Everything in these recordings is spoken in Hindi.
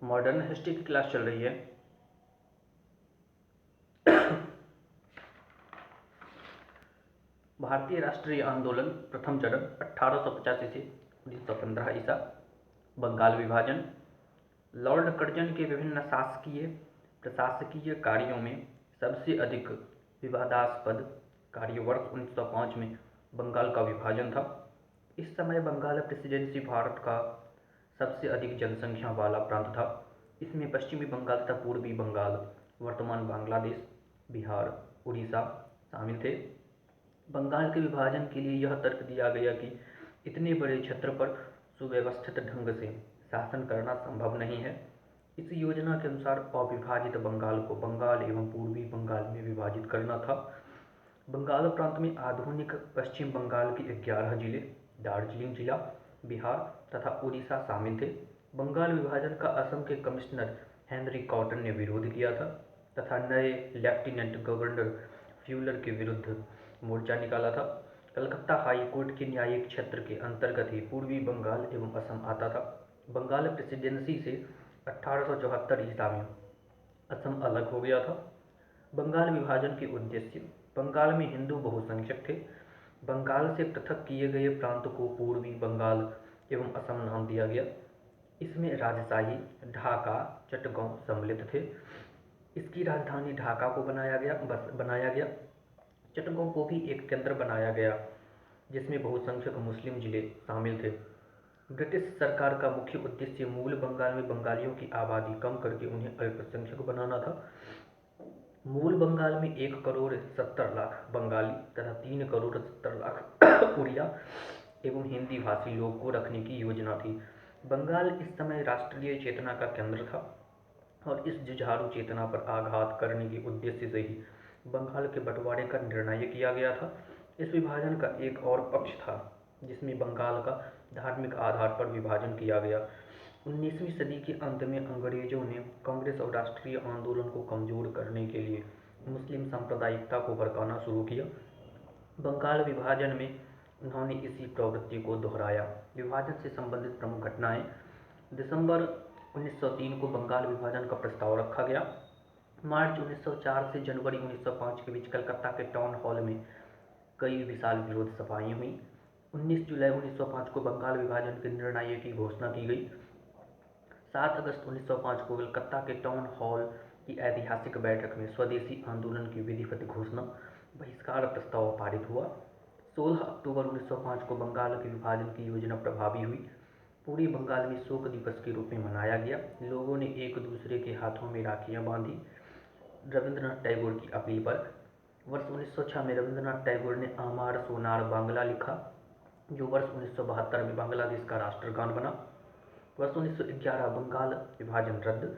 मॉडर्न हिस्ट्री की क्लास चल रही है। भारतीय राष्ट्रीय आंदोलन प्रथम चरण 1885 से 1915 ईसा। बंगाल विभाजन। लॉर्ड कर्जन के विभिन्न शासकीय प्रशासकीय कार्यों में सबसे अधिक विवादास्पद कार्य वर्ष 1905 में बंगाल का विभाजन था। इस समय बंगाल प्रेसिडेंसी भारत का सबसे अधिक जनसंख्या वाला प्रांत था। इसमें पश्चिमी बंगाल तथा पूर्वी बंगाल, वर्तमान बांग्लादेश, बिहार, उड़ीसा शामिल थे। बंगाल के विभाजन के लिए यह तर्क दिया गया कि इतने बड़े क्षेत्र पर सुव्यवस्थित ढंग से शासन करना संभव नहीं है। इस योजना के अनुसार अविभाजित बंगाल को बंगाल एवं पूर्वी बंगाल में विभाजित करना था। बंगाल प्रांत में आधुनिक पश्चिम बंगाल के 11 जिले, दार्जिलिंग जिला, बिहार तथा उड़ीसा शामिल थे। बंगाल विभाजन का असम के कमिश्नर हेनरी कॉटन ने विरोध किया था तथा नए लेफ्टिनेंट गवर्नर फ्यूलर के विरुद्ध मोर्चा निकाला था। कलकत्ता हाई कोर्ट के न्यायिक क्षेत्र के अंतर्गत ही पूर्वी बंगाल एवं असम आता था। बंगाल प्रेसिडेंसी से 1874 ईसा में असम अलग हो गया था। बंगाल विभाजन के उद्देश्य। बंगाल में हिंदू बहुसंख्यक थे। बंगाल से पृथक किए गए प्रांत को पूर्वी बंगाल एवं असम नाम दिया गया। इसमें राजशाही ढाका, चटगांव सम्मिलित थे। इसकी राजधानी ढाका को बनाया गया। चटगांव को भी एक केंद्र बनाया गया जिसमें बहुसंख्यक मुस्लिम जिले शामिल थे। ब्रिटिश सरकार का मुख्य उद्देश्य मूल बंगाल में बंगालियों की आबादी कम करके उन्हें अल्पसंख्यक बनाना था। मूल बंगाल में 1,70,00,000 बंगाली तथा 3,70,00,000 उड़िया एवं हिंदी भाषी लोग को रखने की योजना थी। बंगाल इस समय राष्ट्रीय चेतना का केंद्र था और इस जुझारू चेतना पर आघात करने के उद्देश्य से ही बंगाल के बंटवारे का निर्णय किया गया था। इस विभाजन का एक और पक्ष था जिसमें बंगाल का धार्मिक आधार पर विभाजन किया गया। 19वीं सदी के अंत में अंग्रेजों ने कांग्रेस और राष्ट्रीय आंदोलन को कमजोर करने के लिए मुस्लिम सांप्रदायिकता को भड़काना शुरू किया। बंगाल विभाजन में उन्होंने इसी प्रवृत्ति को दोहराया। विभाजन से संबंधित प्रमुख घटनाएं। दिसंबर 1903 को बंगाल विभाजन का प्रस्ताव रखा गया। मार्च 1904 से जनवरी 1905 के बीच कलकत्ता के टाउन हॉल में कई विशाल विरोध सभाएं हुई। 19 जुलाई 1905 को बंगाल विभाजन के निर्णय की घोषणा की गई। 7 अगस्त 1905 को कलकत्ता के टाउन हॉल की ऐतिहासिक बैठक में स्वदेशी आंदोलन की विधिवत घोषणा, बहिष्कार प्रस्ताव पारित हुआ। 16 अक्टूबर 1905 को बंगाल के विभाजन की योजना प्रभावी हुई। पूरे बंगाल में शोक दिवस के रूप में मनाया गया। लोगों ने एक दूसरे के हाथों में राखियां बांधी। रविंद्रनाथ टैगोर की अपील पर वर्ष 1906 में रविंद्रनाथ टैगोर ने आमार सोनार बांग्ला लिखा, जो वर्ष 1972 में बांग्लादेश का राष्ट्रगान बना। वर्ष 1911 बंगाल विभाजन रद्द।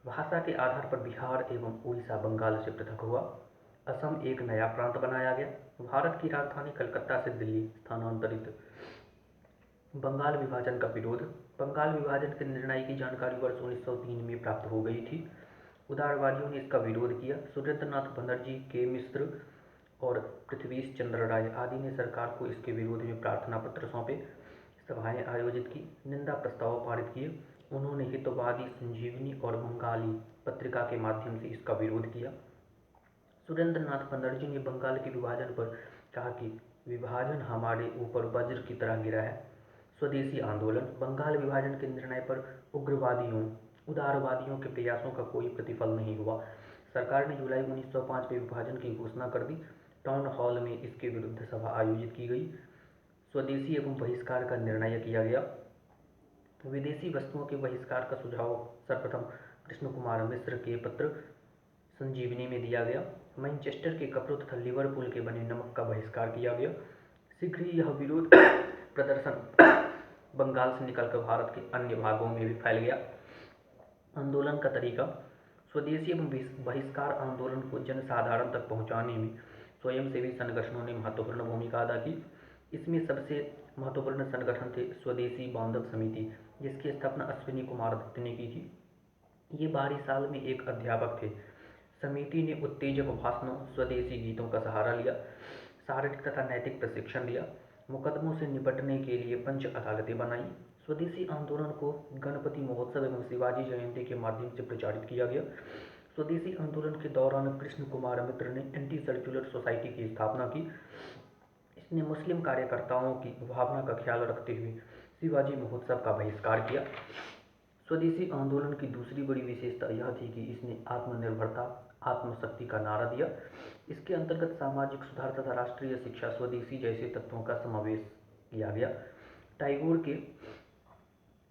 भाषा के आधार पर बिहार एवं उड़ीसा बंगाल से पृथक हुआ। असम एक नया प्रांत बनाया गया। भारत की राजधानी कलकत्ता से दिल्ली स्थानांतरित। बंगाल विभाजन का विरोध। बंगाल विभाजन के निर्णय की जानकारी वर्ष 1903 में प्राप्त हो गई थी। उदारवादियों ने इसका विरोध किया। सुरेंद्रनाथ बनर्जी, के मिश्र और पृथ्वीश चंद्र राय आदि ने सरकार को इसके विरोध में प्रार्थना पत्र सौंपे, सभाएं आयोजित की, निंदा प्रस्ताव पारित किए। उन्होंने हितवादी संजीवनी और बंगाली पत्रिका के माध्यम से इसका विरोध किया। सुरेंद्रनाथ बनर्जी ने बंगाल के विभाजन पर कहा कि विभाजन हमारे ऊपर वज्र की तरह गिरा है। स्वदेशी आंदोलन। बंगाल विभाजन के निर्णय पर उदारवादियों के प्रयासों का कोई प्रतिफल नहीं हुआ। सरकार ने जुलाई 1905 में विभाजन की घोषणा कर दी। टाउन हॉल में इसके विरुद्ध सभा आयोजित की गई। स्वदेशी एवं बहिष्कार का निर्णय किया गया। विदेशी वस्तुओं के बहिष्कार का सुझाव सर्वप्रथम कृष्ण कुमार मिश्र के पत्र संजीवनी में दिया गया। मैनचेस्टर के कपड़ों तथा लिवरपूल के बने नमक का बहिष्कार किया गया। शीघ्र ही यह विरोध प्रदर्शन बंगाल से निकलकर भारत के अन्य भागों में भी फैल गया। आंदोलन का तरीका। स्वदेशी एवं बहिष्कार आंदोलन को जनसाधारण तक पहुंचाने में स्वयंसेवी संगठनों ने महत्वपूर्ण भूमिका अदा की। इसमें सबसे महत्वपूर्ण संगठन थे स्वदेशी बांधव समिति, जिसकी स्थापना अश्विनी कुमार दत्त ने की थी। ये 12 साल में एक अध्यापक थे। समिति ने उत्तेजक भाषणों, स्वदेशी गीतों का सहारा लिया, शारीरिक तथा नैतिक प्रशिक्षण दिया, मुकदमों से निपटने के लिए पंच अदालतें बनाई, स्वदेशी आंदोलन को गणपति महोत्सव एवं शिवाजी जयंती के माध्यम से प्रचारित किया गया। स्वदेशी आंदोलन के दौरान कृष्ण कुमार मित्र ने एंटी सर्कुलर सोसाइटी की स्थापना की। इसने मुस्लिम कार्यकर्ताओं की भावना का ख्याल रखते हुए शिवाजी महोत्सव का बहिष्कार किया। स्वदेशी आंदोलन की दूसरी बड़ी विशेषता यह थी कि इसने आत्मनिर्भरता, आत्मशक्ति का नारा दिया। इसके अंतर्गत सामाजिक सुधार तथा राष्ट्रीय शिक्षा, स्वदेशी जैसे तत्वों का समावेश किया गया। टैगोर के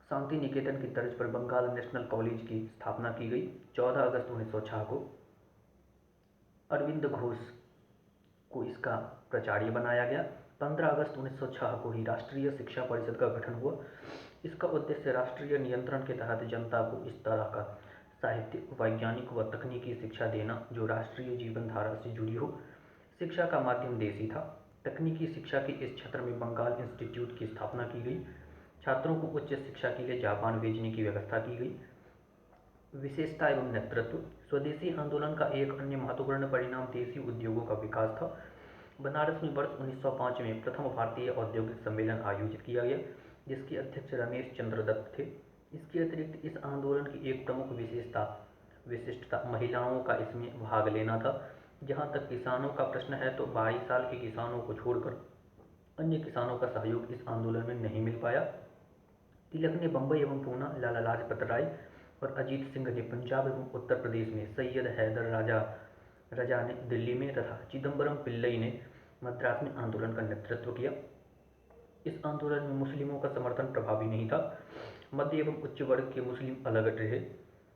शांति निकेतन की तर्ज पर बंगाल नेशनल कॉलेज की स्थापना की गई। 14 अगस्त 1906 को अरविंद घोष को इसका प्राचार्य बनाया गया। 15 अगस्त 1906 को ही राष्ट्रीय शिक्षा परिषद का गठन हुआ। इसका उद्देश्य राष्ट्रीय नियंत्रण के तहत जनता को इस तरह का साहित्य, वैज्ञानिक व तकनीकी शिक्षा देना जो राष्ट्रीय जीवन धारा से जुड़ी हो। शिक्षा का माध्यम देशी था। तकनीकी शिक्षा के इस क्षेत्र में बंगाल इंस्टीट्यूट की स्थापना की गई। छात्रों को उच्च शिक्षा के लिए जापान भेजने की व्यवस्था की गई। विशेषता एवं नेतृत्व। स्वदेशी आंदोलन का एक अन्य महत्वपूर्ण परिणाम देशी उद्योगों का विकास था। बनारस में वर्ष 1905 में प्रथम भारतीय औद्योगिक सम्मेलन आयोजित किया गया, जिसके अध्यक्ष रमेश चंद्र दत्त थे। इसके अतिरिक्त इस आंदोलन की एक प्रमुख विशिष्टता महिलाओं का इसमें भाग लेना था। जहाँ तक किसानों का प्रश्न है तो 22 साल के किसानों को छोड़कर अन्य किसानों का सहयोग इस आंदोलन में नहीं मिल पाया। तिलक ने बम्बई एवं पूना, लाला लाजपत राय और अजीत सिंह ने पंजाब एवं उत्तर प्रदेश में, सैयद हैदर रजा ने दिल्ली में तथा चिदम्बरम पिल्लई ने मद्रास में आंदोलन का नेतृत्व किया। इस आंदोलन में मुस्लिमों का समर्थन प्रभावी नहीं था। मध्य एवं उच्च वर्ग के मुस्लिम अलग रहे।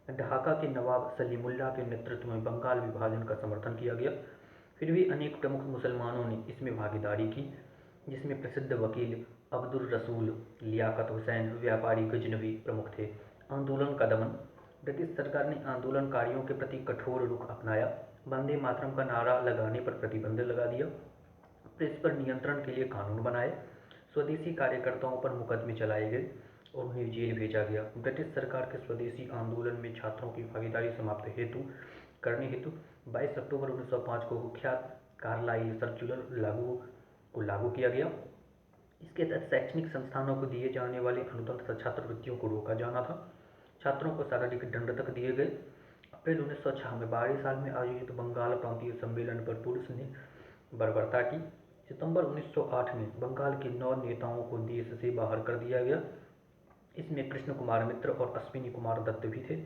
ढाका के नवाब सलीमुल्लाह के नेतृत्व में बंगाल विभाजन का समर्थन किया गया। फिर भी अनेक प्रमुख मुसलमानों ने इसमें भागीदारी की, जिसमें प्रसिद्ध वकील अब्दुल रसूल, लियाकत हुसैन, व्यापारी गजनवी प्रमुख थे। आंदोलन का दमन। ब्रिटिश सरकार ने आंदोलनकारियों के प्रति कठोर रुख अपनाया। वंदे मातरम का नारा लगाने पर प्रतिबंध लगा दिया। प्रेस पर नियंत्रण के लिए कानून बनाए। स्वदेशी कार्यकर्ताओं पर मुकदमे चलाए गए और उन्हें जेल भेजा गया। ब्रिटिश सरकार के स्वदेशी आंदोलन में छात्रों की भागीदारी समाप्त करने हेतु 22 अक्टूबर 1905 को कुख्यात कार्लाइल सर्कुलर लागू किया गया। इसके तहत शैक्षणिक संस्थानों को दिए जाने वाले अनुदान तथा छात्रवृत्तियों को रोका जाना था। छात्रों को शारीरिक दंड तक दिए गए। अप्रैल 1906 में 12 साल में आयोजित बंगाल प्रांतीय सम्मेलन पर पुलिस ने बर्बरता की। सितंबर 1908 में बंगाल के 9 नेताओं को देश से बाहर कर दिया गया। इसमें कृष्ण कुमार मित्र और अश्विनी कुमार दत्त भी थे।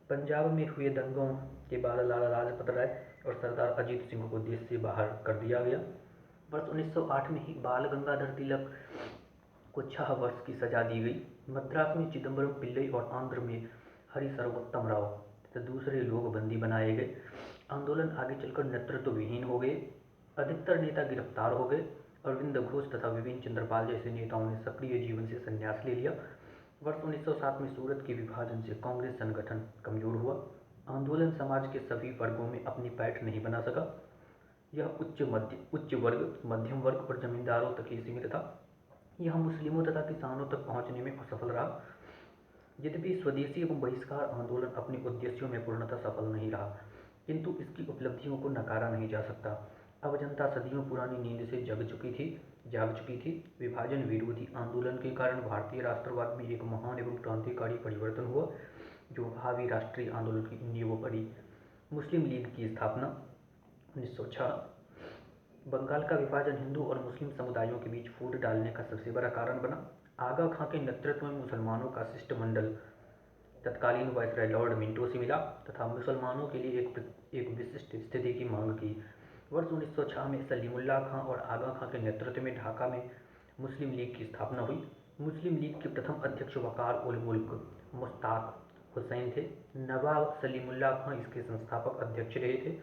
पंजाब में हुए दंगों के बाद लाला लाजपत राय और सरदार अजीत सिंह को देश से बाहर कर दिया गया। वर्ष 1908 में ही बाल गंगाधर तिलक को 6 वर्ष की सजा दी गई। मद्रास में चिदम्बरम पिल्लई और आंध्र में हरि सर्वोत्तम राव तथा दूसरे लोग बंदी बनाए गए। आंदोलन आगे चलकर नेतृत्व विहीन हो गए। अधिकतर नेता गिरफ्तार हो गए। अरविंद घोष तथा विपिन चंद्रपाल जैसे नेताओं ने सक्रिय जीवन से संन्यास ले लिया। वर्ष 1907 में सूरत के विभाजन से कांग्रेस संगठन कमजोर हुआ। आंदोलन समाज के सभी वर्गों में अपनी पैठ नहीं बना सका। यह उच्च वर्ग, मध्यम वर्ग और जमींदारों तक ही सीमित था। यह मुस्लिमों तथा किसानों तक पहुंचने में असफल रहा। यद्यपि स्वदेशी एवं बहिष्कार आंदोलन अपने उद्देश्यों में पूर्णतः सफल नहीं रहा, किंतु इसकी उपलब्धियों को नकारा नहीं जा सकता। अब जनता सदियों पुरानी नींद से जाग चुकी थी। विभाजन विरोधी आंदोलन के कारण भारतीय राष्ट्रवाद में एक महान एवं क्रांतिकारी परिवर्तन हुआ, जो भावी राष्ट्रीय आंदोलन की नींव पड़ी। मुस्लिम लीग की स्थापना 1906। बंगाल का विभाजन हिंदू और मुस्लिम समुदायों के बीच फूट डालने का सबसे बड़ा कारण बना। आगा खां के नेतृत्व में मुसलमानों का शिष्टमंडल तत्कालीन वायसराय लॉर्ड मिंटो से मिला तथा मुसलमानों के लिए एक विशिष्ट स्थिति की मांग की। वर्ष 1906 में सलीमुल्लाह खां और आगा खां के नेतृत्व में ढाका में मुस्लिम लीग की स्थापना हुई। मुस्लिम लीग के प्रथम अध्यक्ष वकार उल मुल्क मुश्ताक हुसैन थे। नवाब सलीमुल्लाह खां इसके संस्थापक अध्यक्ष रहे थे।